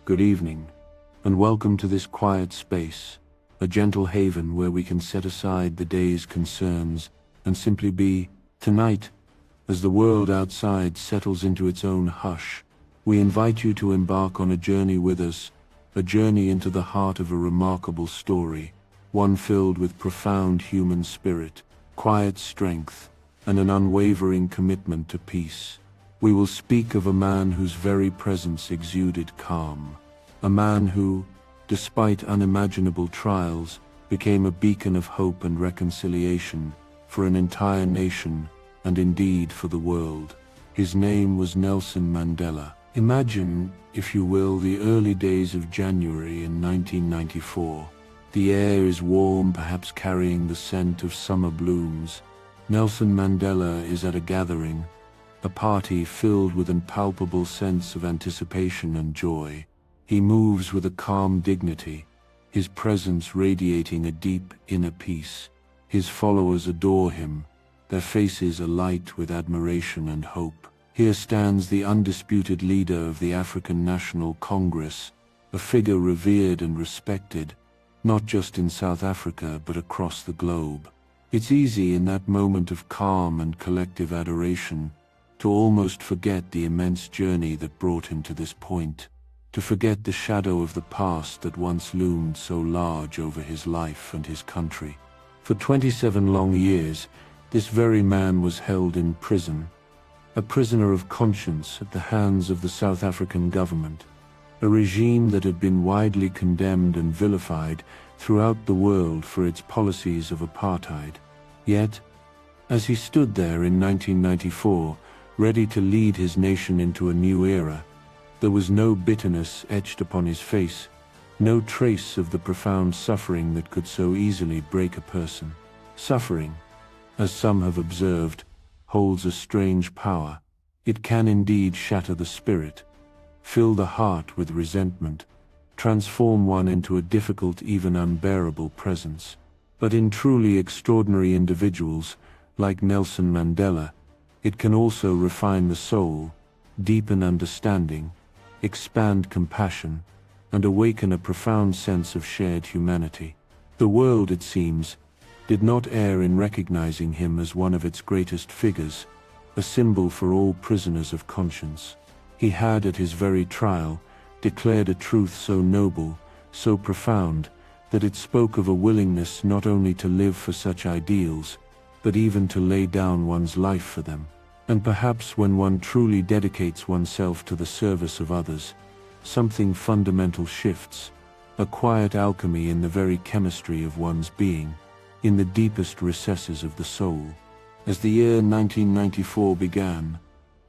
Good evening, and welcome to this quiet space, a gentle haven where we can set aside the day's concerns and simply be. Tonight, as the world outside settles into its own hush, we invite you to embark on a journey with us, a journey into the heart of a remarkable story, one filled with profound human spirit, quiet strength, and an unwavering commitment to peace. We will speak of a man whose very presence exuded calm, a man who, despite unimaginable trials, became a beacon of hope and reconciliation for an entire nation and indeed for the world. His name was Nelson Mandela. Imagine, if you will, the early days of January in 1994. The air is warm, perhaps carrying the scent of summer blooms. Nelson Mandela is at a gathering, a party filled with an palpable sense of anticipation and joy. He moves with a calm dignity, his presence radiating a deep inner peace. His followers adore him, their faces alight with admiration and hope. Here stands the undisputed leader of the African National Congress, a figure revered and respected, not just in South Africa but across the globe. It's easy in that moment of calm and collective adoration to almost forget the immense journey that brought him to this point, to forget the shadow of the past that once loomed so large over his life and his country. For 27 long years, this very man was held in prison, a prisoner of conscience at the hands of the South African government, a regime that had been widely condemned and vilified throughout the world for its policies of apartheid. Yet, as he stood there in 1994, ready to lead his nation into a new era, there was no bitterness etched upon his face, no trace of the profound suffering that could so easily break a person. Suffering, as some have observed, holds a strange power. It can indeed shatter the spirit, fill the heart with resentment, transform one into a difficult, even unbearable presence. But in truly extraordinary individuals, like Nelson Mandela, it can also refine the soul, deepen understanding, expand compassion, and awaken a profound sense of shared humanity. The world, it seems, did not err in recognizing him as one of its greatest figures, a symbol for all prisoners of conscience. He had, at his very trial, declared a truth so noble, so profound, that it spoke of a willingness not only to live for such ideals, but even to lay down one's life for them. And perhaps when one truly dedicates oneself to the service of others, something fundamental shifts, a quiet alchemy in the very chemistry of one's being, in the deepest recesses of the soul. As the year 1994 began,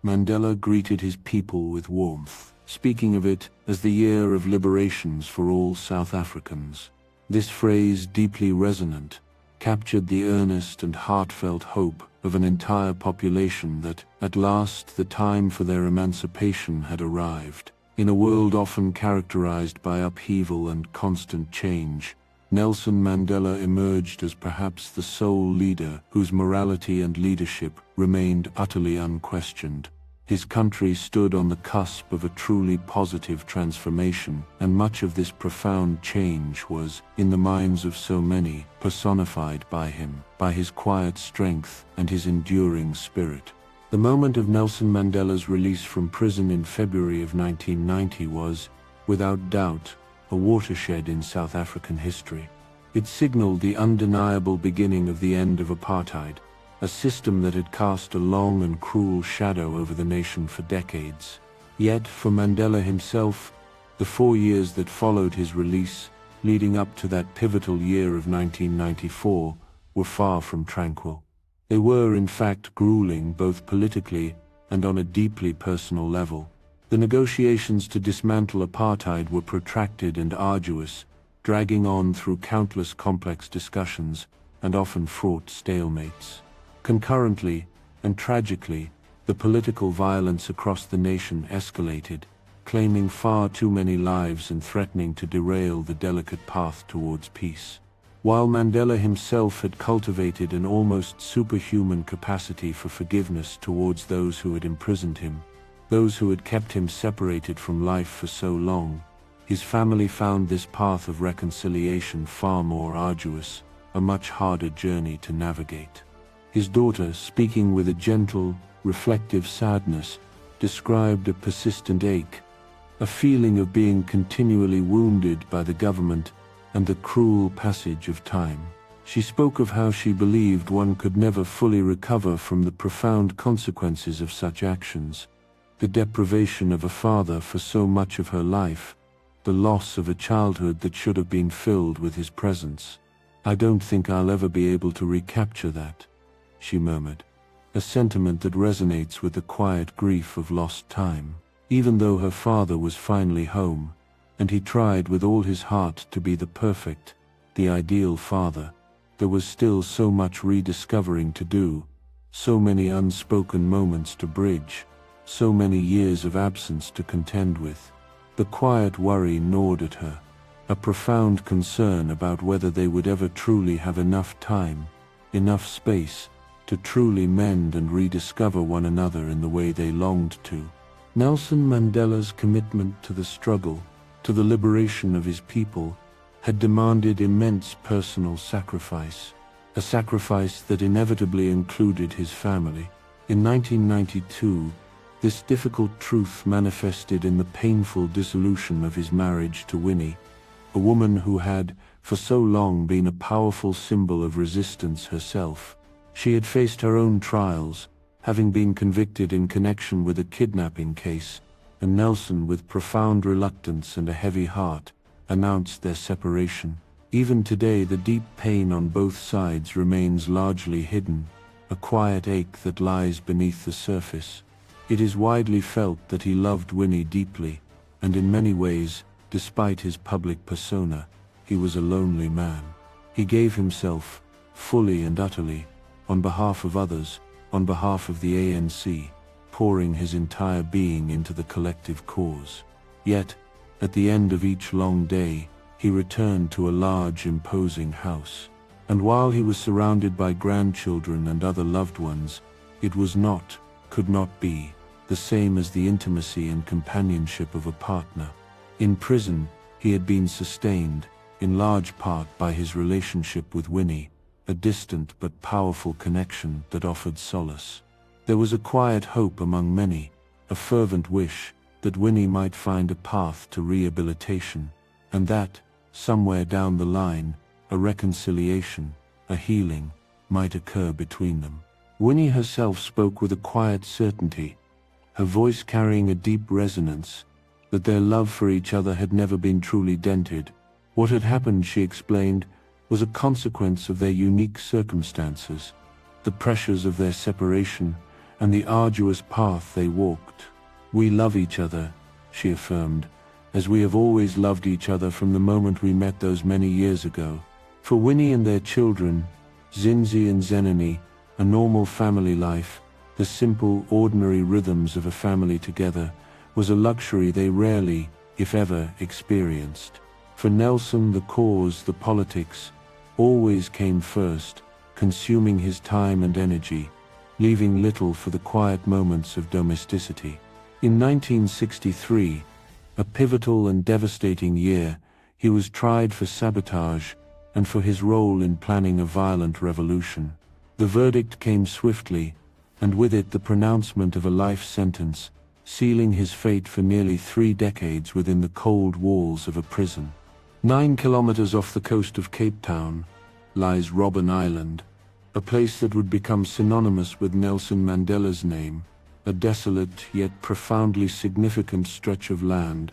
Mandela greeted his people with warmth, speaking of it as the year of liberations for all South Africans. This phrase, deeply resonant, captured the earnest and heartfelt hope of an entire population that, at last, the time for their emancipation had arrived. In a world often characterized by upheaval and constant change, Nelson Mandela emerged as perhaps the sole leader whose morality and leadership remained utterly unquestioned. His country stood on the cusp of a truly positive transformation, and much of this profound change was, in the minds of so many, personified by him, by his quiet strength and his enduring spirit. The moment of Nelson Mandela's release from prison in February of 1990 was, without doubt, a watershed in South African history. It signaled the undeniable beginning of the end of apartheid, a system that had cast a long and cruel shadow over the nation for decades. Yet, for Mandela himself, the 4 years that followed his release, leading up to that pivotal year of 1994, were far from tranquil. They were, in fact, grueling both politically and on a deeply personal level. The negotiations to dismantle apartheid were protracted and arduous, dragging on through countless complex discussions and often fraught stalemates. Concurrently, and tragically, the political violence across the nation escalated, claiming far too many lives and threatening to derail the delicate path towards peace. While Mandela himself had cultivated an almost superhuman capacity for forgiveness towards those who had imprisoned him, those who had kept him separated from life for so long, His family found this path of reconciliation far more arduous, a much harder journey to navigate. His daughter, speaking with a gentle, reflective sadness, described a persistent ache, a feeling of being continually wounded by the government and the cruel passage of time. She spoke of how she believed one could never fully recover from the profound consequences of such actions, the deprivation of a father for so much of her life, the loss of a childhood that should have been filled with his presence. "I don't think I'll ever be able to recapture that," she murmured, a sentiment that resonates with the quiet grief of lost time. Even though her father was finally home, and he tried with all his heart to be the perfect, the ideal father, there was still so much rediscovering to do, so many unspoken moments to bridge, so many years of absence to contend with. The quiet worry gnawed at her, a profound concern about whether they would ever truly have enough time, enough space, to truly mend and rediscover one another in the way they longed to. Nelson Mandela's commitment to the struggle, to the liberation of his people, had demanded immense personal sacrifice, a sacrifice that inevitably included his family. In 1992, this difficult truth manifested in the painful dissolution of his marriage to Winnie, a woman who had, for so long, been a powerful symbol of resistance herself. She had faced her own trials, having been convicted in connection with a kidnapping case, and Nelson, with profound reluctance and a heavy heart, announced their separation. Even today, the deep pain on both sides remains largely hidden, a quiet ache that lies beneath the surface. It is widely felt that he loved Winnie deeply, and in many ways, despite his public persona, he was a lonely man. He gave himself, fully and utterly, on behalf of others, on behalf of the ANC, pouring his entire being into the collective cause. Yet, at the end of each long day, he returned to a large, imposing house. And while he was surrounded by grandchildren and other loved ones, it was not, could not be, the same as the intimacy and companionship of a partner. In prison, he had been sustained, in large part by his relationship with Winnie, a distant but powerful connection that offered solace. There was a quiet hope among many, a fervent wish that Winnie might find a path to rehabilitation, and that, somewhere down the line, a reconciliation, a healing, might occur between them. Winnie herself spoke with a quiet certainty, her voice carrying a deep resonance, that their love for each other had never been truly dented. What had happened, she explained, was a consequence of their unique circumstances, the pressures of their separation, and the arduous path they walked. "We love each other," she affirmed, "as we have always loved each other from the moment we met those many years ago." For Winnie and their children, Zinzi and Zenani, a normal family life, the simple, ordinary rhythms of a family together, was a luxury they rarely, if ever, experienced. For Nelson, the cause, the politics, always came first, consuming his time and energy, leaving little for the quiet moments of domesticity. In 1963, a pivotal and devastating year, he was tried for sabotage and for his role in planning a violent revolution. The verdict came swiftly, and with it the pronouncement of a life sentence, sealing his fate for nearly 3 decades within the cold walls of a prison. 9 kilometers off the coast of Cape Town lies Robben Island, a place that would become synonymous with Nelson Mandela's name, a desolate yet profoundly significant stretch of land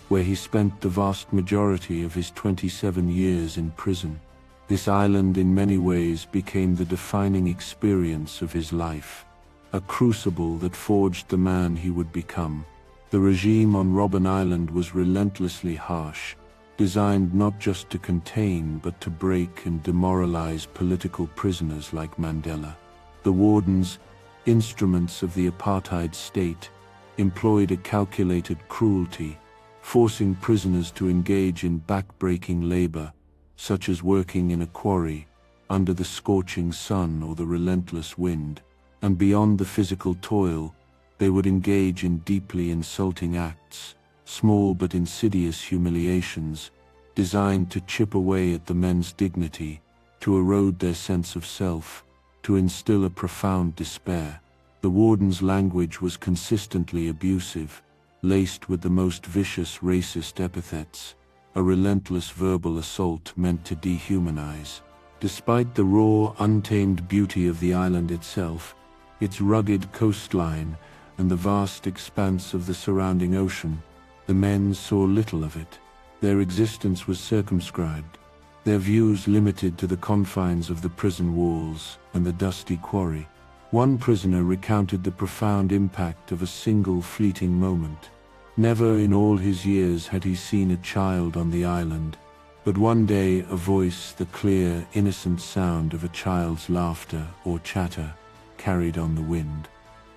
where he spent the vast majority of his 27 years in prison. This island in many ways became the defining experience of his life, a crucible that forged the man he would become. The regime on Robben Island was relentlessly harsh, designed not just to contain but to break and demoralize political prisoners like Mandela. The wardens, instruments of the apartheid state, employed a calculated cruelty, forcing prisoners to engage in back-breaking labor, such as working in a quarry, under the scorching sun or the relentless wind. And beyond the physical toil, they would engage in deeply insulting acts, small but insidious humiliations, designed to chip away at the men's dignity, to erode their sense of self, to instill a profound despair. The warden's language was consistently abusive, laced with the most vicious racist epithets, a relentless verbal assault meant to dehumanize. Despite the raw, untamed beauty of the island itself, its rugged coastline, and the vast expanse of the surrounding ocean, the men saw little of it. Their existence was circumscribed, their views limited to the confines of the prison walls and the dusty quarry. One prisoner recounted the profound impact of a single fleeting moment. Never in all his years had he seen a child on the island, but one day a voice, the clear, innocent sound of a child's laughter or chatter, carried on the wind.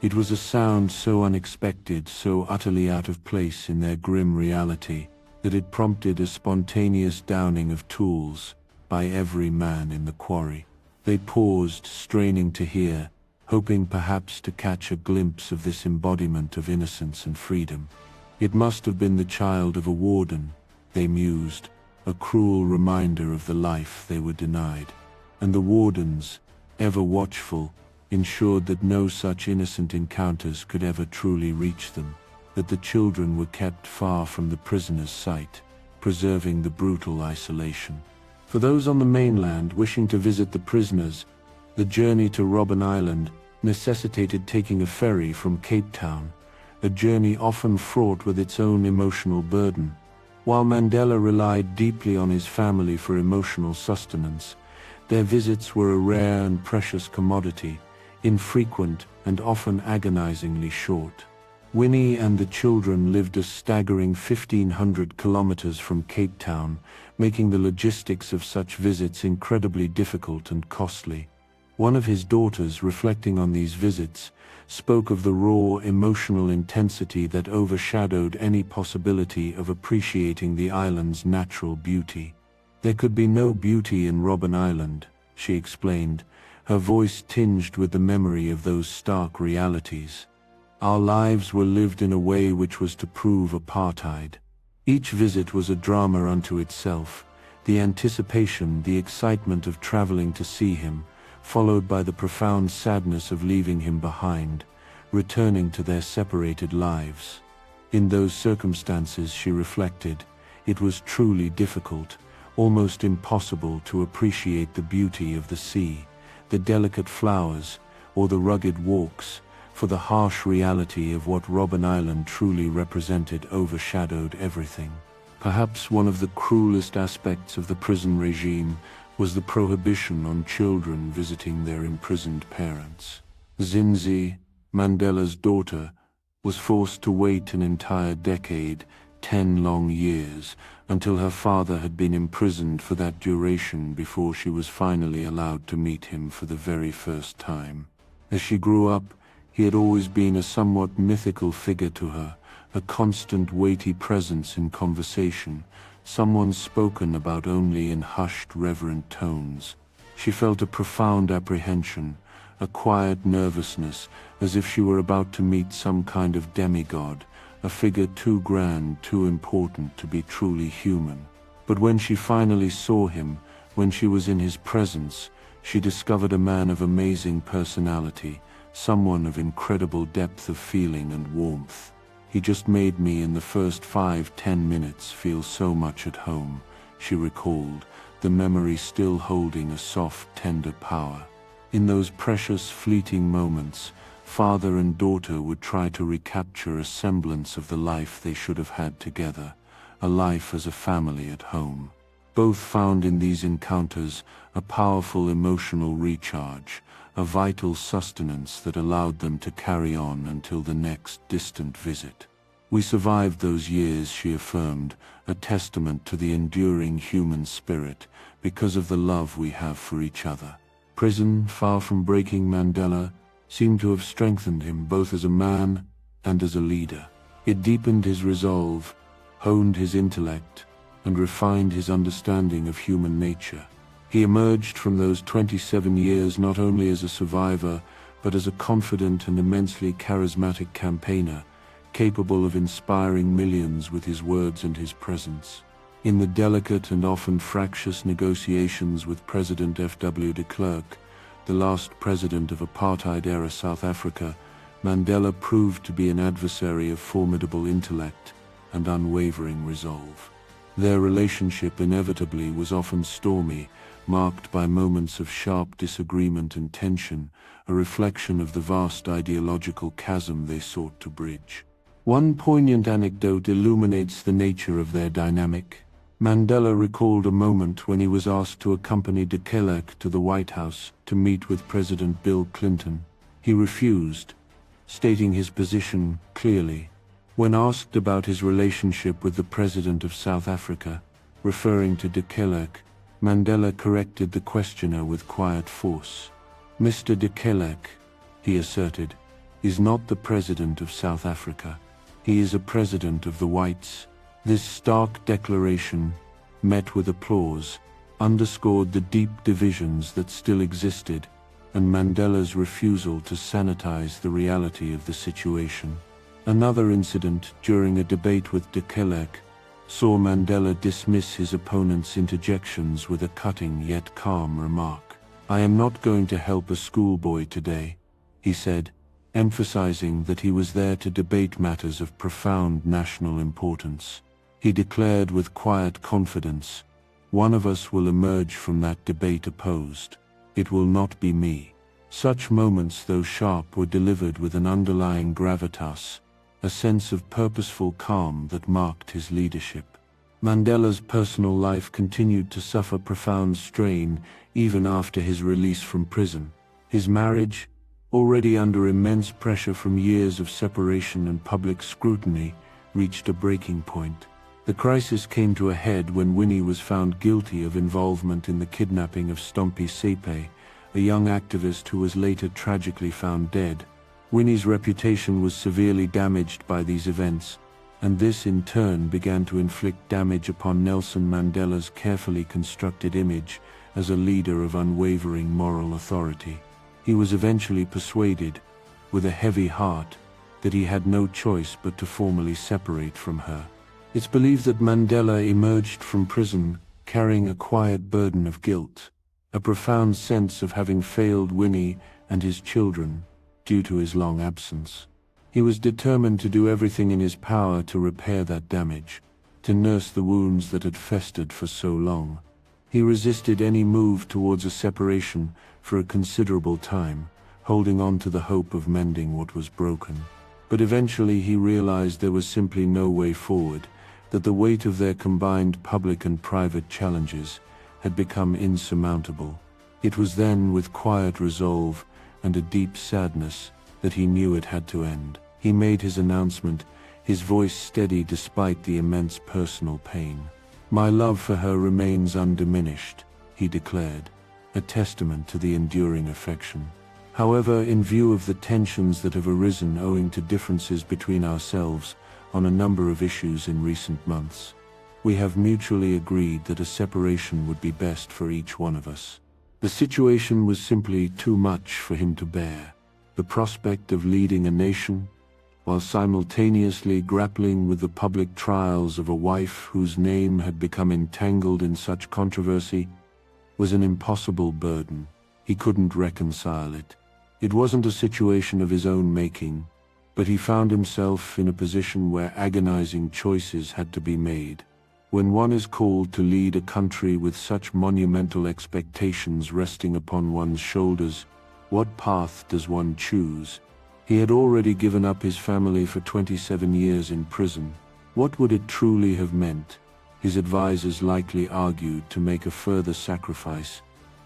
It was a sound so unexpected, so utterly out of place in their grim reality, that it prompted a spontaneous downing of tools by every man in the quarry. They paused, straining to hear, hoping perhaps to catch a glimpse of this embodiment of innocence and freedom. It must have been the child of a warden, they mused, a cruel reminder of the life they were denied. And the wardens, ever watchful, ensured that no such innocent encounters could ever truly reach them, that the children were kept far from the prisoner's sight, preserving the brutal isolation. For those on the mainland wishing to visit the prisoners, the journey to Robben Island necessitated taking a ferry from Cape Town, a journey often fraught with its own emotional burden. While Mandela relied deeply on his family for emotional sustenance, their visits were a rare and precious commodity, infrequent and often agonizingly short. Winnie and the children lived a staggering 1,500 kilometers from Cape Town, making the logistics of such visits incredibly difficult and costly. One of his daughters, reflecting on these visits, spoke of the raw emotional intensity that overshadowed any possibility of appreciating the island's natural beauty. There could be no beauty in Robben Island, she explained, her voice tinged with the memory of those stark realities. Our lives were lived in a way which was to prove apartheid. Each visit was a drama unto itself, the anticipation, the excitement of traveling to see him, followed by the profound sadness of leaving him behind, returning to their separated lives. In those circumstances, she reflected, it was truly difficult, almost impossible to appreciate the beauty of the sea, the delicate flowers, or the rugged walks, for the harsh reality of what Robben Island truly represented overshadowed everything. Perhaps one of the cruelest aspects of the prison regime was the prohibition on children visiting their imprisoned parents. Zinzi, Mandela's daughter, was forced to wait an entire decade, 10 long years, until her father had been imprisoned for that duration before she was finally allowed to meet him for the very first time. As she grew up, he had always been a somewhat mythical figure to her, a constant weighty presence in conversation, someone spoken about only in hushed, reverent tones. She felt a profound apprehension, a quiet nervousness, as if she were about to meet some kind of demigod, a figure too grand, too important to be truly human. But when she finally saw him, when she was in his presence, she discovered a man of amazing personality, someone of incredible depth of feeling and warmth. He just made me in the first 5-10 minutes feel so much at home, she recalled, the memory still holding a soft, tender power. In those precious, fleeting moments, father and daughter would try to recapture a semblance of the life they should have had together, a life as a family at home. Both found in these encounters a powerful emotional recharge, a vital sustenance that allowed them to carry on until the next distant visit. We survived those years, she affirmed, a testament to the enduring human spirit, because of the love we have for each other. Prison, far from breaking Mandela, seemed to have strengthened him both as a man and as a leader. It deepened his resolve, honed his intellect, and refined his understanding of human nature. He emerged from those 27 years not only as a survivor, but as a confident and immensely charismatic campaigner, capable of inspiring millions with his words and his presence. In the delicate and often fractious negotiations with President F.W. de Klerk, the last president of apartheid-era South Africa, Mandela proved to be an adversary of formidable intellect and unwavering resolve. Their relationship inevitably was often stormy, marked by moments of sharp disagreement and tension, a reflection of the vast ideological chasm they sought to bridge. One poignant anecdote illuminates the nature of their dynamic. Mandela recalled a moment when he was asked to accompany de Klerk to the White House to meet with President Bill Clinton. He refused, stating his position clearly. When asked about his relationship with the President of South Africa, referring to de Klerk, Mandela corrected the questioner with quiet force. "Mr. de Klerk," he asserted, "is not the President of South Africa. He is a president of the whites." This stark declaration, met with applause, underscored the deep divisions that still existed, and Mandela's refusal to sanitize the reality of the situation. Another incident during a debate with de Klerk saw Mandela dismiss his opponent's interjections with a cutting yet calm remark. "I am not going to help a schoolboy today," he said, emphasizing that he was there to debate matters of profound national importance. He declared with quiet confidence, "One of us will emerge from that debate opposed. It will not be me." Such moments, though sharp, were delivered with an underlying gravitas, a sense of purposeful calm that marked his leadership. Mandela's personal life continued to suffer profound strain even after his release from prison. His marriage, already under immense pressure from years of separation and public scrutiny, reached a breaking point. The crisis came to a head when Winnie was found guilty of involvement in the kidnapping of Stompie Sepe, a young activist who was later tragically found dead. Winnie's reputation was severely damaged by these events, and this in turn began to inflict damage upon Nelson Mandela's carefully constructed image as a leader of unwavering moral authority. He was eventually persuaded, with a heavy heart, that he had no choice but to formally separate from her. It's believed that Mandela emerged from prison carrying a quiet burden of guilt, a profound sense of having failed Winnie and his children due to his long absence. He was determined to do everything in his power to repair that damage, to nurse the wounds that had festered for so long. He resisted any move towards a separation for a considerable time, holding on to the hope of mending what was broken. But eventually he realized there was simply no way forward, that the weight of their combined public and private challenges had become insurmountable. It was then, with quiet resolve and a deep sadness, that he knew it had to end. He made his announcement, his voice steady despite the immense personal pain. "My love for her remains undiminished," he declared, a testament to the enduring affection. However, in view of the tensions that have arisen owing to differences between ourselves on a number of issues in recent months, we have mutually agreed that a separation would be best for each one of us. The situation was simply too much for him to bear. The prospect of leading a nation, while simultaneously grappling with the public trials of a wife whose name had become entangled in such controversy, was an impossible burden. He couldn't reconcile it. It wasn't a situation of his own making, but he found himself in a position where agonizing choices had to be made. When one is called to lead a country with such monumental expectations resting upon one's shoulders, what path does one choose? He had already given up his family for 27 years in prison. What would it truly have meant? His advisors likely argued to make a further sacrifice,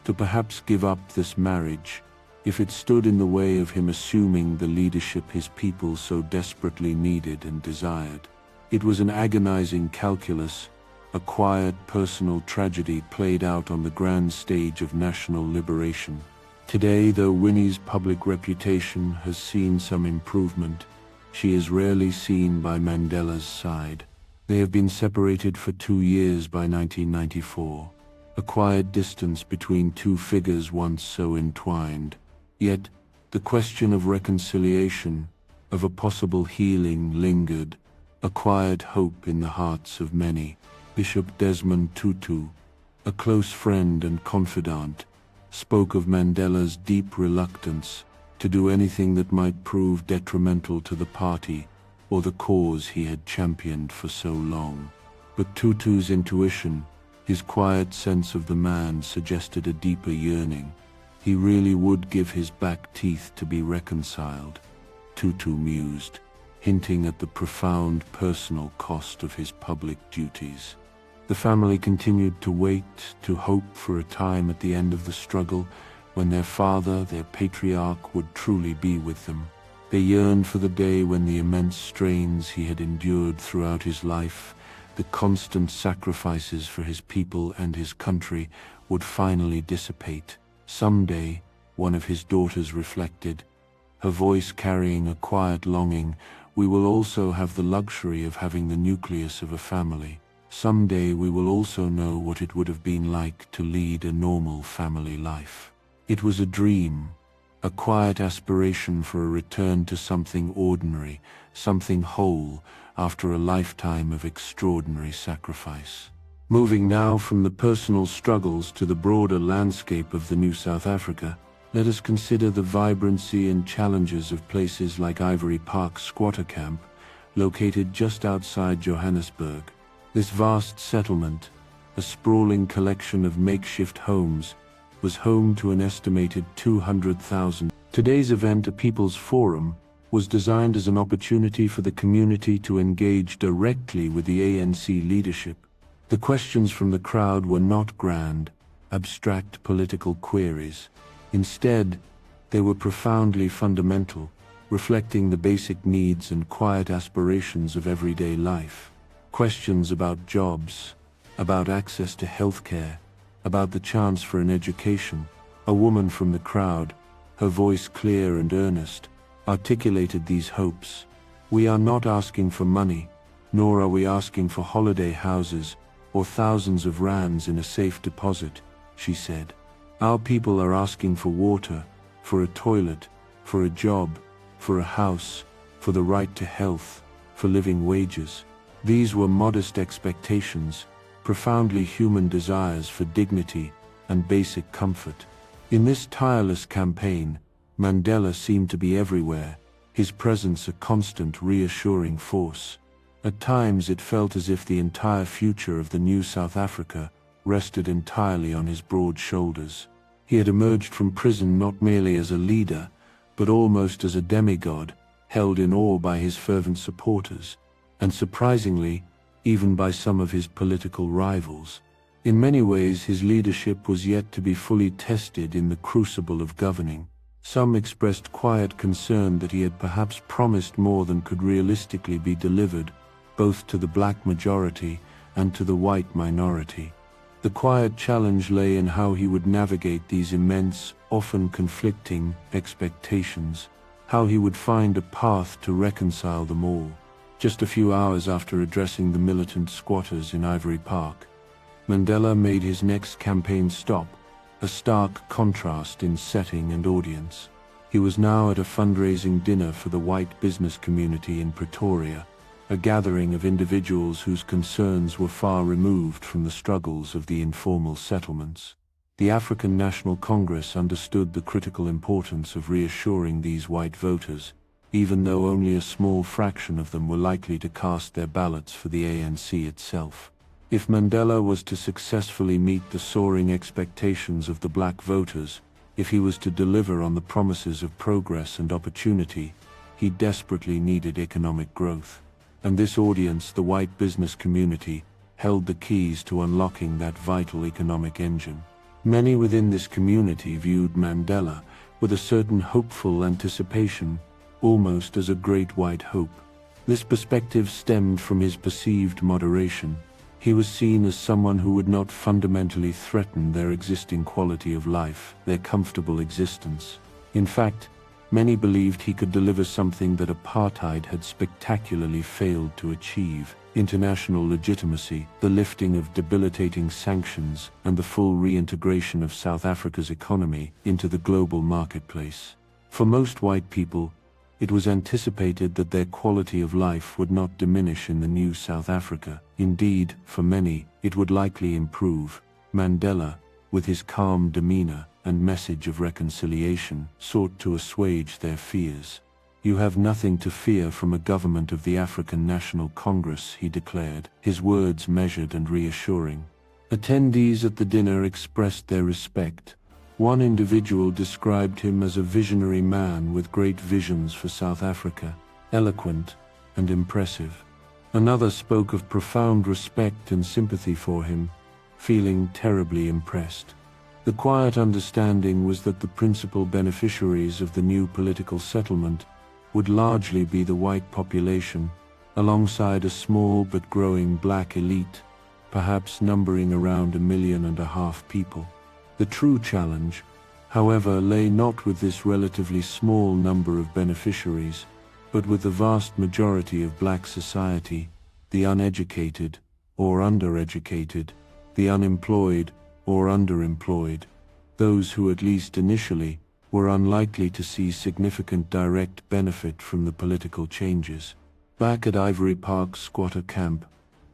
to perhaps give up this marriage, if it stood in the way of him assuming the leadership his people so desperately needed and desired. It was an agonizing calculus, a quiet personal tragedy played out on the grand stage of national liberation. Today, though Winnie's public reputation has seen some improvement, she is rarely seen by Mandela's side. They have been separated for 2 years by 1994, a quiet distance between two figures once so entwined. Yet, the question of reconciliation, of a possible healing lingered, a quiet hope in the hearts of many. Bishop Desmond Tutu, a close friend and confidant, spoke of Mandela's deep reluctance to do anything that might prove detrimental to the party or the cause he had championed for so long. But Tutu's intuition, his quiet sense of the man, suggested a deeper yearning. He really would give his back teeth to be reconciled, Tutu mused, hinting at the profound personal cost of his public duties. The family continued to wait, to hope for a time at the end of the struggle when their father, their patriarch, would truly be with them. They yearned for the day when the immense strains he had endured throughout his life, the constant sacrifices for his people and his country, would finally dissipate. Someday, one of his daughters reflected, her voice carrying a quiet longing, we will also have the luxury of having the nucleus of a family. Someday we will also know what it would have been like to lead a normal family life. It was a dream, a quiet aspiration for a return to something ordinary, something whole, after a lifetime of extraordinary sacrifice. Moving now from the personal struggles to the broader landscape of the new South Africa, let us consider the vibrancy and challenges of places like Ivory Park Squatter Camp, located just outside Johannesburg. This vast settlement, a sprawling collection of makeshift homes, was home to an estimated 200,000. Today's event, a People's Forum, was designed as an opportunity for the community to engage directly with the ANC leadership. The questions from the crowd were not grand, abstract political queries. Instead, they were profoundly fundamental, reflecting the basic needs and quiet aspirations of everyday life. Questions about jobs, about access to healthcare, about the chance for an education. A woman from the crowd, her voice clear and earnest, articulated these hopes. We are not asking for money, nor are we asking for holiday houses or thousands of rands in a safe deposit, she said. Our people are asking for water, for a toilet, for a job, for a house, for the right to health, for living wages. These were modest expectations, profoundly human desires for dignity and basic comfort. In this tireless campaign, Mandela seemed to be everywhere, his presence a constant reassuring force. At times it felt as if the entire future of the new South Africa rested entirely on his broad shoulders. He had emerged from prison not merely as a leader, but almost as a demigod, held in awe by his fervent supporters, and surprisingly, even by some of his political rivals. In many ways, his leadership was yet to be fully tested in the crucible of governing. Some expressed quiet concern that he had perhaps promised more than could realistically be delivered, both to the black majority and to the white minority. The quiet challenge lay in how he would navigate these immense, often conflicting expectations, how he would find a path to reconcile them all. Just a few hours after addressing the militant squatters in Ivory Park, Mandela made his next campaign stop, a stark contrast in setting and audience. He was now at a fundraising dinner for the white business community in Pretoria, a gathering of individuals whose concerns were far removed from the struggles of the informal settlements. The African National Congress understood the critical importance of reassuring these white voters, even though only a small fraction of them were likely to cast their ballots for the ANC itself. If Mandela was to successfully meet the soaring expectations of the black voters, if he was to deliver on the promises of progress and opportunity, he desperately needed economic growth. And this audience, the white business community, held the keys to unlocking that vital economic engine. Many within this community viewed Mandela with a certain hopeful anticipation, almost as a great white hope. This perspective stemmed from his perceived moderation. He was seen as someone who would not fundamentally threaten their existing quality of life, their comfortable existence. In fact, many believed he could deliver something that apartheid had spectacularly failed to achieve: international legitimacy, the lifting of debilitating sanctions, and the full reintegration of South Africa's economy into the global marketplace. For most white people, It was anticipated that their quality of life would not diminish in the new South Africa. Indeed, for many, it would likely improve. Mandela, with his calm demeanor and message of reconciliation, sought to assuage their fears. "You have nothing to fear from a government of the African National Congress," he declared, his words measured and reassuring. Attendees at the dinner expressed their respect. One individual described him as a visionary man with great visions for South Africa, eloquent and impressive. Another spoke of profound respect and sympathy for him, feeling terribly impressed. The quiet understanding was that the principal beneficiaries of the new political settlement would largely be the white population, alongside a small but growing black elite, perhaps numbering around 1.5 million people. The true challenge, however, lay not with this relatively small number of beneficiaries, but with the vast majority of black society, the uneducated or undereducated, the unemployed or underemployed, those who at least initially were unlikely to see significant direct benefit from the political changes. Back at Ivory Park's squatter camp,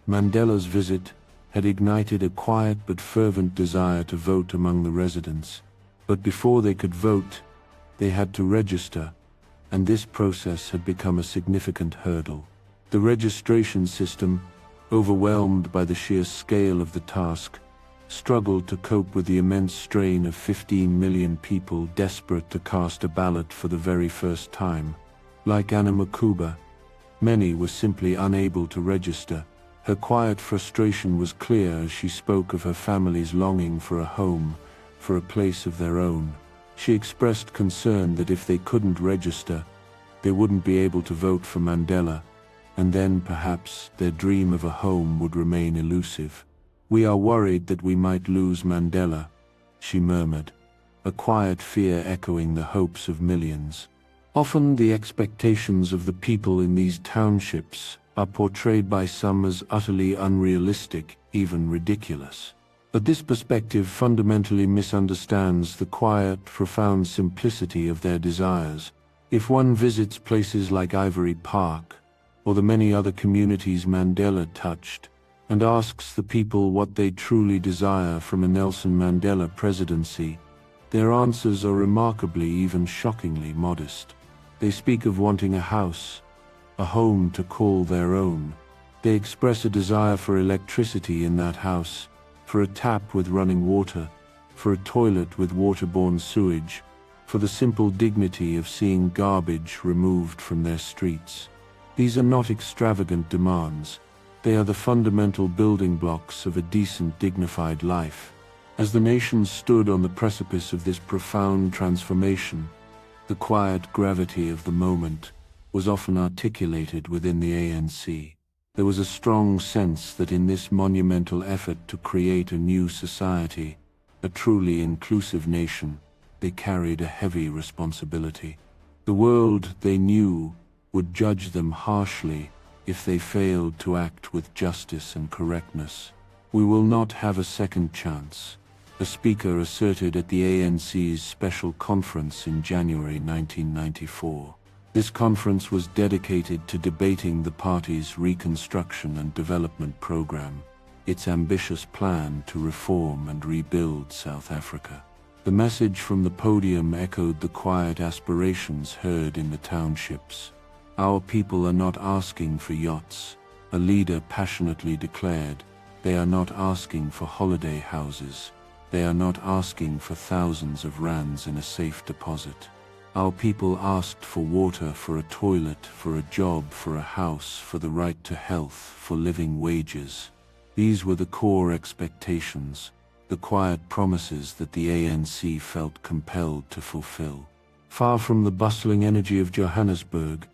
Mandela's visit had ignited a quiet but fervent desire to vote among the residents. But before they could vote, they had to register, and this process had become a significant hurdle. The registration system, overwhelmed by the sheer scale of the task, struggled to cope with the immense strain of 15 million people desperate to cast a ballot for the very first time. Like Anna Makuba, many were simply unable to register. Her quiet frustration was clear as she spoke of her family's longing for a home, for a place of their own. She expressed concern that if they couldn't register, they wouldn't be able to vote for Mandela, and then perhaps their dream of a home would remain elusive. "We are worried that we might lose Mandela," she murmured, a quiet fear echoing the hopes of millions. Often the expectations of the people in these townships are portrayed by some as utterly unrealistic, even ridiculous. But this perspective fundamentally misunderstands the quiet, profound simplicity of their desires. If one visits places like Ivory Park, or the many other communities Mandela touched, and asks the people what they truly desire from a Nelson Mandela presidency, their answers are remarkably, even shockingly modest. They speak of wanting a house, a home to call their own. They express a desire for electricity in that house, for a tap with running water, for a toilet with waterborne sewage, for the simple dignity of seeing garbage removed from their streets. These are not extravagant demands. They are the fundamental building blocks of a decent, dignified life. As the nation stood on the precipice of this profound transformation, the quiet gravity of the moment was often articulated within the ANC. There was a strong sense that in this monumental effort to create a new society, a truly inclusive nation, they carried a heavy responsibility. The world, they knew, would judge them harshly if they failed to act with justice and correctness. "We will not have a second chance," a speaker asserted at the ANC's special conference in January 1994. This conference was dedicated to debating the party's reconstruction and development program, its ambitious plan to reform and rebuild South Africa. The message from the podium echoed the quiet aspirations heard in the townships. "Our people are not asking for yachts," a leader passionately declared. "They are not asking for holiday houses. They are not asking for thousands of rands in a safe deposit. Our people asked for water, for a toilet, for a job, for a house, for the right to health, for living wages." These were the core expectations, the quiet promises that the ANC felt compelled to fulfill. Far from the bustling energy of Johannesburg,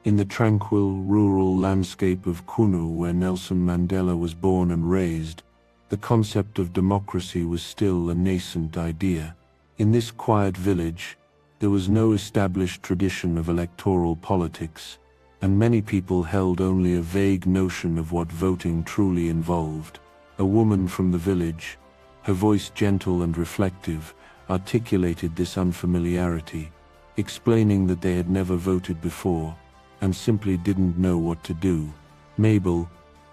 in the tranquil, rural landscape of Kunu where Nelson Mandela was born and raised, the concept of democracy was still a nascent idea. In this quiet village, there was no established tradition of electoral politics, and many people held only a vague notion of what voting truly involved. A woman from the village, her voice gentle and reflective, articulated this unfamiliarity. explaining that they had never voted before, and simply didn't know what to do. Mabel,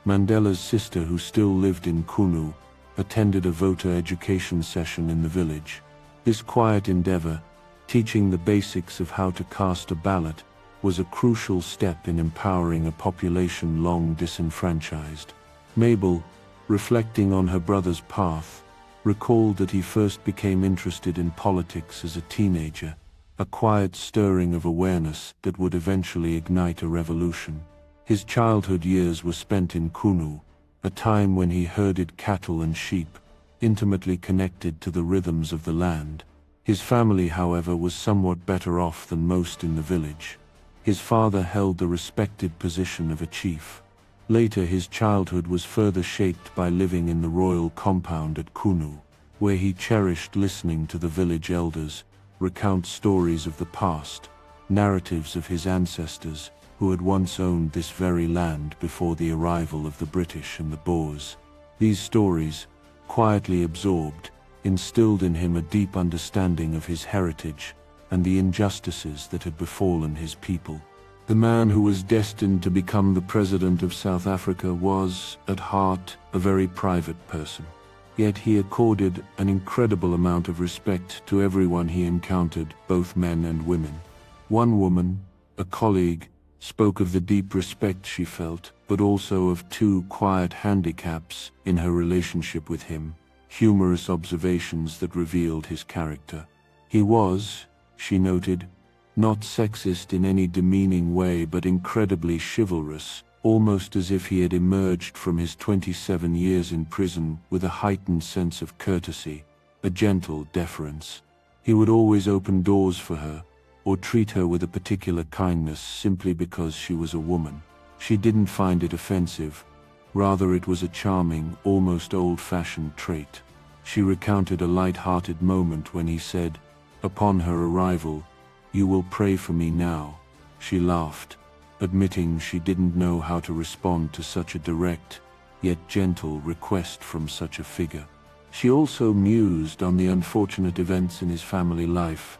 Mandela's sister who still lived in Kunu, attended a voter education session in the village. This quiet endeavor, teaching the basics of how to cast a ballot, was a crucial step in empowering a population long disenfranchised. Mabel, reflecting on her brother's path, recalled that he first became interested in politics as a teenager, a quiet stirring of awareness that would eventually ignite a revolution. His childhood years were spent in Kunu, a time when he herded cattle and sheep, intimately connected to the rhythms of the land. His family, however, was somewhat better off than most in the village. His father held the respected position of a chief. Later, his childhood was further shaped by living in the royal compound at Kunu, where he cherished listening to the village elders recount stories of the past, narratives of his ancestors who had once owned this very land before the arrival of the British and the Boers. These stories, quietly absorbed, instilled in him a deep understanding of his heritage and the injustices that had befallen his people. The man who was destined to become the President of South Africa was, at heart, a very private person. Yet he accorded an incredible amount of respect to everyone he encountered, both men and women. One woman, a colleague, spoke of the deep respect she felt, but also of two quiet handicaps in her relationship with him, humorous observations that revealed his character. He was, she noted, not sexist in any demeaning way, but incredibly chivalrous, almost as if he had emerged from his 27 years in prison with a heightened sense of courtesy, a gentle deference. He would always open doors for her, or treat her with a particular kindness simply because she was a woman. She didn't find it offensive, rather it was a charming, almost old-fashioned trait. She recounted a light-hearted moment when he said, upon her arrival, "You will pray for me now." She laughed, admitting she didn't know how to respond to such a direct, yet gentle request from such a figure. She also mused on the unfortunate events in his family life,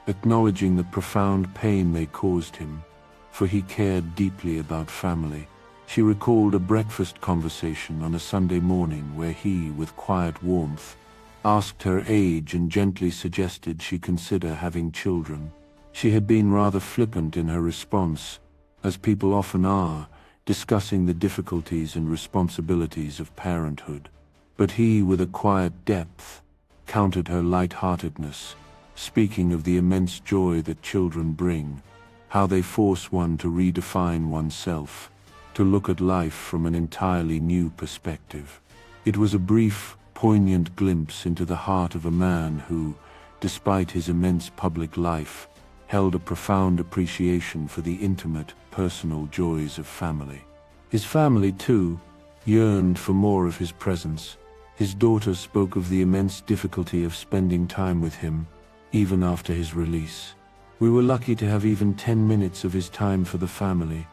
acknowledging the profound pain they caused him, for he cared deeply about family. She recalled a breakfast conversation on a Sunday morning where he, with quiet warmth, asked her age and gently suggested she consider having children. She had been rather flippant in her response, as people often are, discussing the difficulties and responsibilities of parenthood. But he, with a quiet depth, countered her light-heartedness, speaking of the immense joy that children bring, how they force one to redefine oneself, to look at life from an entirely new perspective. It was a brief, poignant glimpse into the heart of a man who, despite his immense public life, held a profound appreciation for the intimate, personal joys of family. His family, too, yearned for more of his presence. His daughter spoke of the immense difficulty of spending time with him, even after his release. "We were lucky to have even 10 minutes of his time for the family,"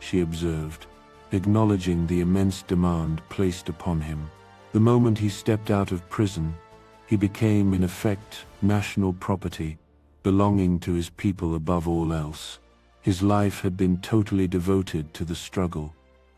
she observed, acknowledging the immense demand placed upon him. The moment he stepped out of prison, he became, in effect, national property, belonging to his people above all else. His life had been totally devoted to the struggle,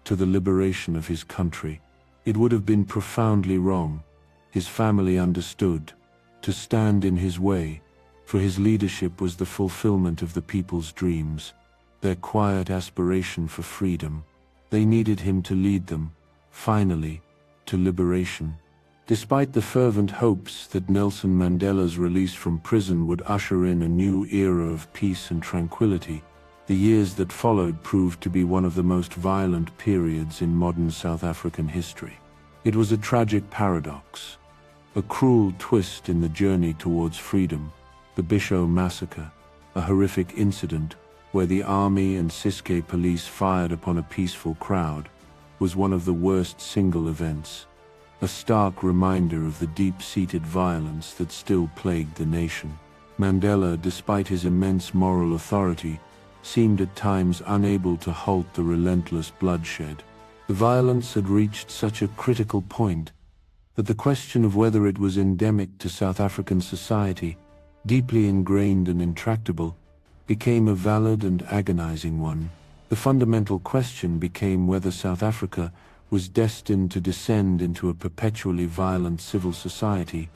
to the liberation of his country. It would have been profoundly wrong, his family understood, to stand in his way, for his leadership was the fulfillment of the people's dreams, their quiet aspiration for freedom. They needed him to lead them, finally, to liberation. Despite the fervent hopes that Nelson Mandela's release from prison would usher in a new era of peace and tranquility, the years that followed proved to be one of the most violent periods in modern South African history. It was a tragic paradox, a cruel twist in the journey towards freedom. The Bisho massacre, a horrific incident where the army and Ciskei police fired upon a peaceful crowd, was one of the worst single events, a stark reminder of the deep-seated violence that still plagued the nation. Mandela, despite his immense moral authority, seemed at times unable to halt the relentless bloodshed. The violence had reached such a critical point that the question of whether it was endemic to South African society, deeply ingrained and intractable, became a valid and agonizing one. The fundamental question became whether South Africa was destined to descend into a perpetually violent civil society,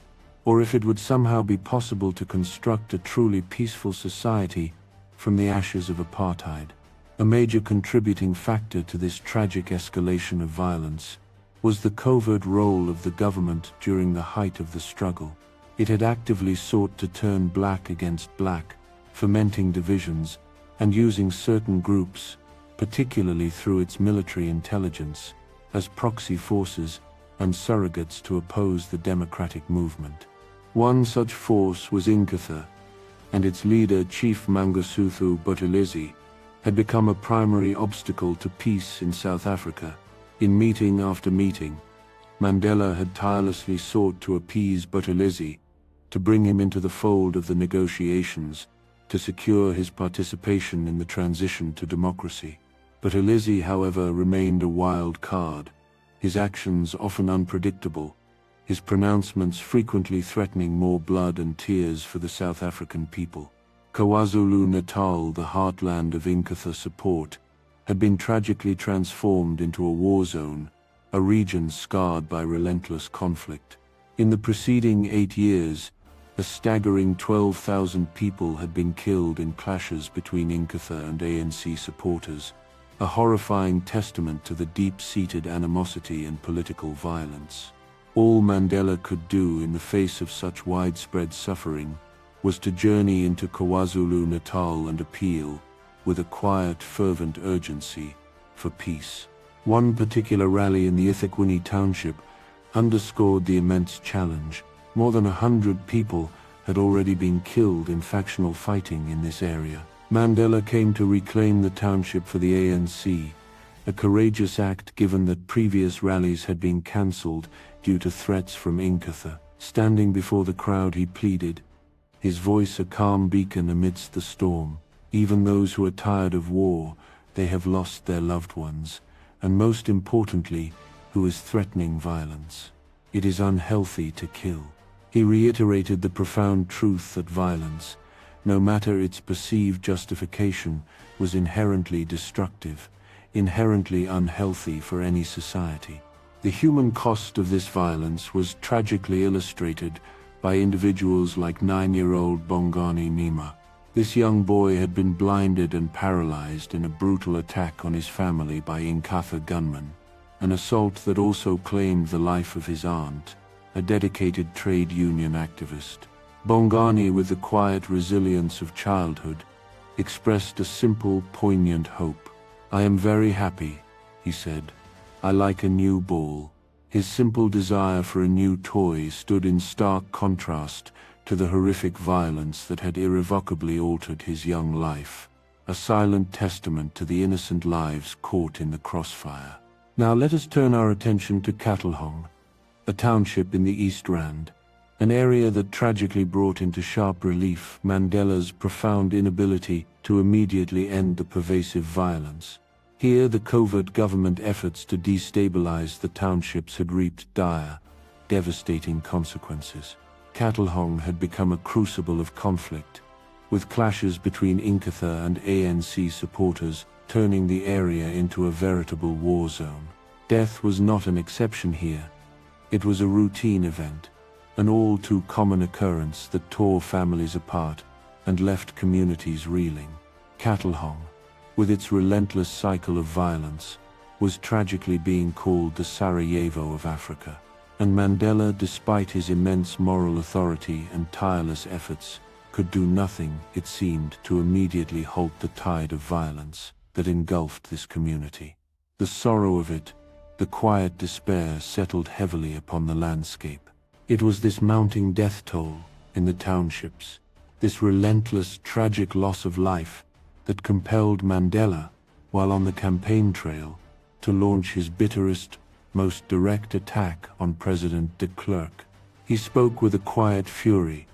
or if it would somehow be possible to construct a truly peaceful society from the ashes of apartheid. A major contributing factor to this tragic escalation of violence was the covert role of the government during the height of the struggle. It had actively sought to turn black against black, fomenting divisions and using certain groups, particularly through its military intelligence, as proxy forces and surrogates to oppose the democratic movement. One such force was Inkatha, and its leader, Chief Mangosuthu Buthelezi, had become a primary obstacle to peace in South Africa. In meeting after meeting, Mandela had tirelessly sought to appease Buthelezi, to bring him into the fold of the negotiations, to secure his participation in the transition to democracy. Buthelezi, however, remained a wild card, his actions often unpredictable, his pronouncements frequently threatening more blood and tears for the South African people. KwaZulu-Natal, the heartland of Inkatha support, had been tragically transformed into a war zone, a region scarred by relentless conflict. In the preceding 8 years, a staggering 12,000 people had been killed in clashes between Inkatha and ANC supporters, a horrifying testament to the deep-seated animosity and political violence. All Mandela could do in the face of such widespread suffering was to journey into KwaZulu-Natal and appeal, with a quiet, fervent urgency, for peace. One particular rally in the eThekwini township underscored the immense challenge. More than 100 people had already been killed in factional fighting in this area. Mandela came to reclaim the township for the ANC, a courageous act given that previous rallies had been cancelled due to threats from Inkatha. Standing before the crowd, he pleaded, his voice a calm beacon amidst the storm. Even those who are tired of war, they have lost their loved ones, and most importantly, who is threatening violence. It is unhealthy to kill. He reiterated the profound truth that violence, no matter its perceived justification, was inherently destructive, inherently unhealthy for any society. The human cost of this violence was tragically illustrated by individuals like 9-year-old Bongani Nima. This young boy had been blinded and paralyzed in a brutal attack on his family by Inkatha gunmen, an assault that also claimed the life of his aunt, a dedicated trade union activist. Bongani, with the quiet resilience of childhood, expressed a simple, poignant hope. "I am very happy," he said. "I like a new ball." His simple desire for a new toy stood in stark contrast to the horrific violence that had irrevocably altered his young life, a silent testament to the innocent lives caught in the crossfire. Now let us turn our attention to Katlehong, a township in the East Rand, an area that tragically brought into sharp relief Mandela's profound inability to immediately end the pervasive violence. Here, the covert government efforts to destabilize the townships had reaped dire, devastating consequences. Katlehong had become a crucible of conflict, with clashes between Inkatha and ANC supporters turning the area into a veritable war zone. Death was not an exception here. It was a routine event, an all too common occurrence that tore families apart and left communities reeling. Katlehong, with its relentless cycle of violence, was tragically being called the Sarajevo of Africa. And Mandela, despite his immense moral authority and tireless efforts, could do nothing, it seemed, to immediately halt the tide of violence that engulfed this community. The sorrow of it, the quiet despair settled heavily upon the landscape. It was this mounting death toll in the townships, this relentless, tragic loss of life, that compelled Mandela, while on the campaign trail, to launch his bitterest, most direct attack on President de Klerk. He spoke with a quiet fury,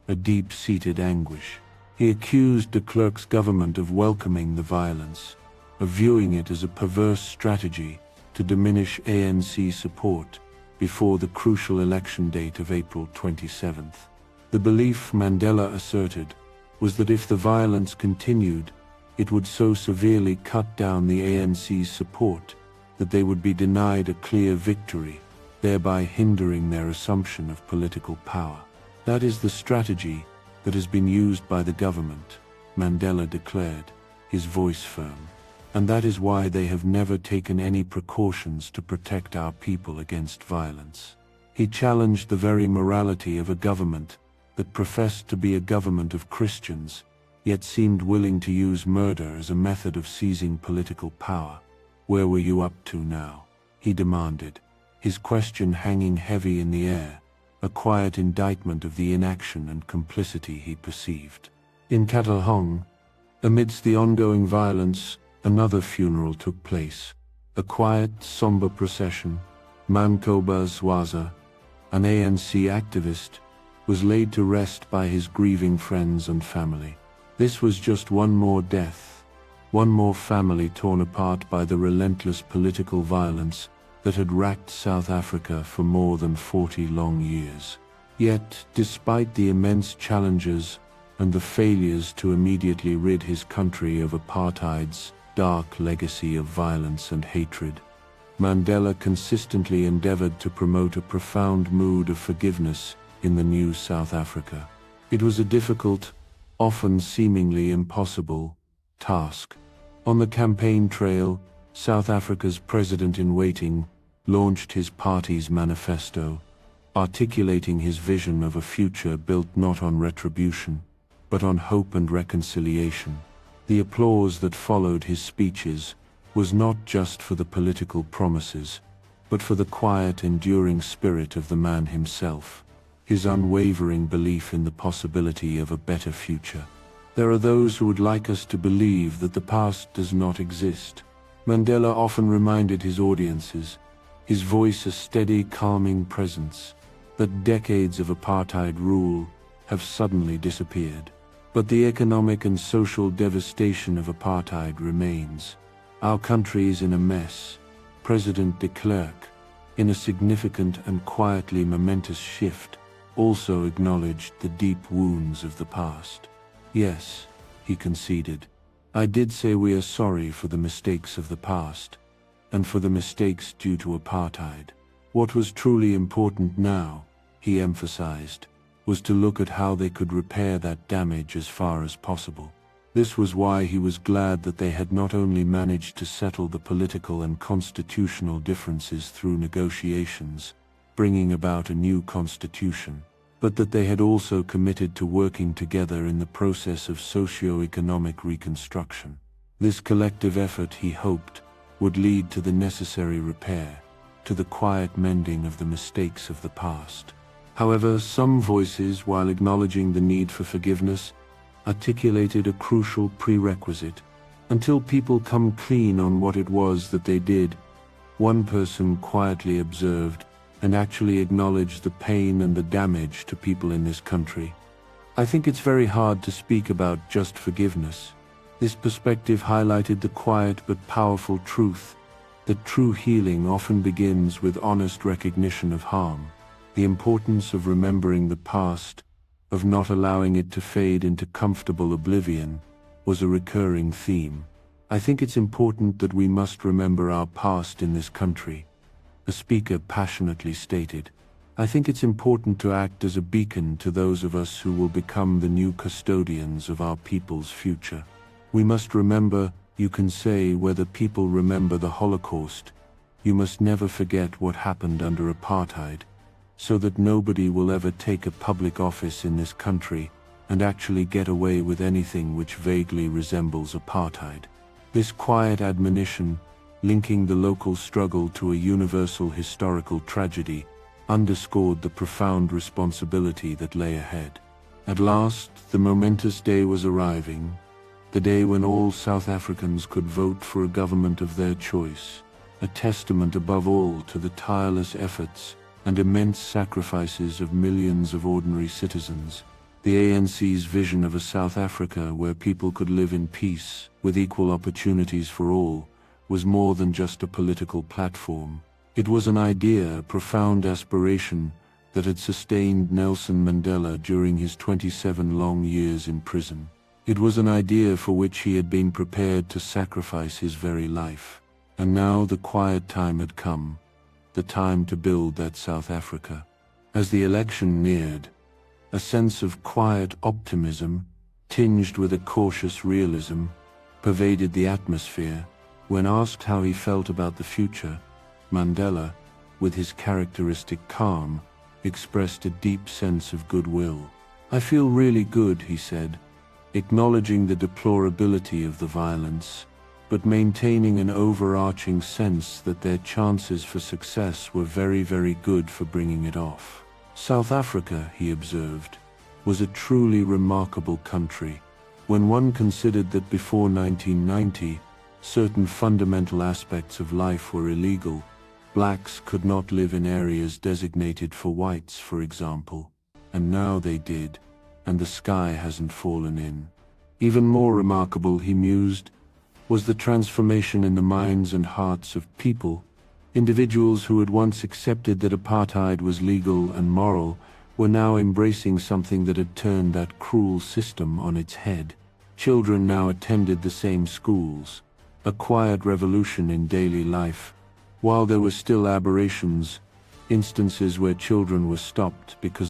a deep-seated anguish. He accused de Klerk's government of welcoming the violence, of viewing it as a perverse strategy to diminish ANC support before the crucial election date of April 27th. The belief, Mandela asserted, was that if the violence continued, it would so severely cut down the ANC's support that they would be denied a clear victory, thereby hindering their assumption of political power. That is the strategy that has been used by the government, Mandela declared, his voice firm. And that is why they have never taken any precautions to protect our people against violence. He challenged the very morality of a government that professed to be a government of Christians, yet seemed willing to use murder as a method of seizing political power. "Where were you up to now?" he demanded, his question hanging heavy in the air, a quiet indictment of the inaction and complicity he perceived. In Catalhong, amidst the ongoing violence, another funeral took place. A quiet, somber procession. Mancoba Zwaza, an ANC activist, was laid to rest by his grieving friends and family. This was just one more death, one more family torn apart by the relentless political violence that had racked South Africa for more than 40 long years. Yet, despite the immense challenges and the failures to immediately rid his country of apartheid's dark legacy of violence and hatred, Mandela consistently endeavored to promote a profound mood of forgiveness in the new South Africa. It was a difficult, often seemingly impossible, task. On the campaign trail, South Africa's president-in-waiting launched his party's manifesto, articulating his vision of a future built not on retribution, but on hope and reconciliation. The applause that followed his speeches was not just for the political promises, but for the quiet, enduring spirit of the man himself, his unwavering belief in the possibility of a better future. There are those who would like us to believe that the past does not exist. Mandela often reminded his audiences, his voice a steady, calming presence, that decades of apartheid rule have suddenly disappeared. But the economic and social devastation of apartheid remains. Our country is in a mess. President de Klerk, in a significant and quietly momentous shift, also acknowledged the deep wounds of the past. "Yes," he conceded, "I did say we are sorry for the mistakes of the past, and for the mistakes due to apartheid. What was truly important now," he emphasized, was to look at how they could repair that damage as far as possible. This was why he was glad that they had not only managed to settle the political and constitutional differences through negotiations, bringing about a new constitution, but that they had also committed to working together in the process of socio-economic reconstruction. This collective effort, he hoped, would lead to the necessary repair, to the quiet mending of the mistakes of the past. However, some voices, while acknowledging the need for forgiveness, articulated a crucial prerequisite. Until people come clean on what it was that they did, one person quietly observed and actually acknowledged the pain and the damage to people in this country. "I think it's very hard to speak about just forgiveness." This perspective highlighted the quiet but powerful truth that true healing often begins with honest recognition of harm. The importance of remembering the past, of not allowing it to fade into comfortable oblivion, was a recurring theme. "I think it's important that we must remember our past in this country," a speaker passionately stated. "I think it's important to act as a beacon to those of us who will become the new custodians of our people's future. We must remember, you can say, whether people remember the Holocaust, you must never forget what happened under apartheid, so that nobody will ever take a public office in this country and actually get away with anything which vaguely resembles apartheid." This quiet admonition, linking the local struggle to a universal historical tragedy, underscored the profound responsibility that lay ahead. At last, the momentous day was arriving, the day when all South Africans could vote for a government of their choice, a testament above all to the tireless efforts and immense sacrifices of millions of ordinary citizens. The ANC's vision of a South Africa where people could live in peace, with equal opportunities for all, was more than just a political platform. It was an idea, a profound aspiration, that had sustained Nelson Mandela during his 27 long years in prison. It was an idea for which he had been prepared to sacrifice his very life. And now the quiet time had come, the time to build that South Africa. As the election neared, a sense of quiet optimism, tinged with a cautious realism, pervaded the atmosphere. When asked how he felt about the future, Mandela, with his characteristic calm, expressed a deep sense of goodwill. "I feel really good," he said, acknowledging the deplorability of the violence, but maintaining an overarching sense that their chances for success were very, very good for bringing it off. South Africa, he observed, was a truly remarkable country. When one considered that before 1990, certain fundamental aspects of life were illegal. Blacks could not live in areas designated for whites, for example, and now they did, and the sky hasn't fallen in. Even more remarkable, he mused, was the transformation in the minds and hearts of people. Individuals who had once accepted that apartheid was legal and moral were now embracing something that had turned that cruel system on its head. Children now attended the same schools, a quiet revolution in daily life, while there were still aberrations, instances where children were stopped because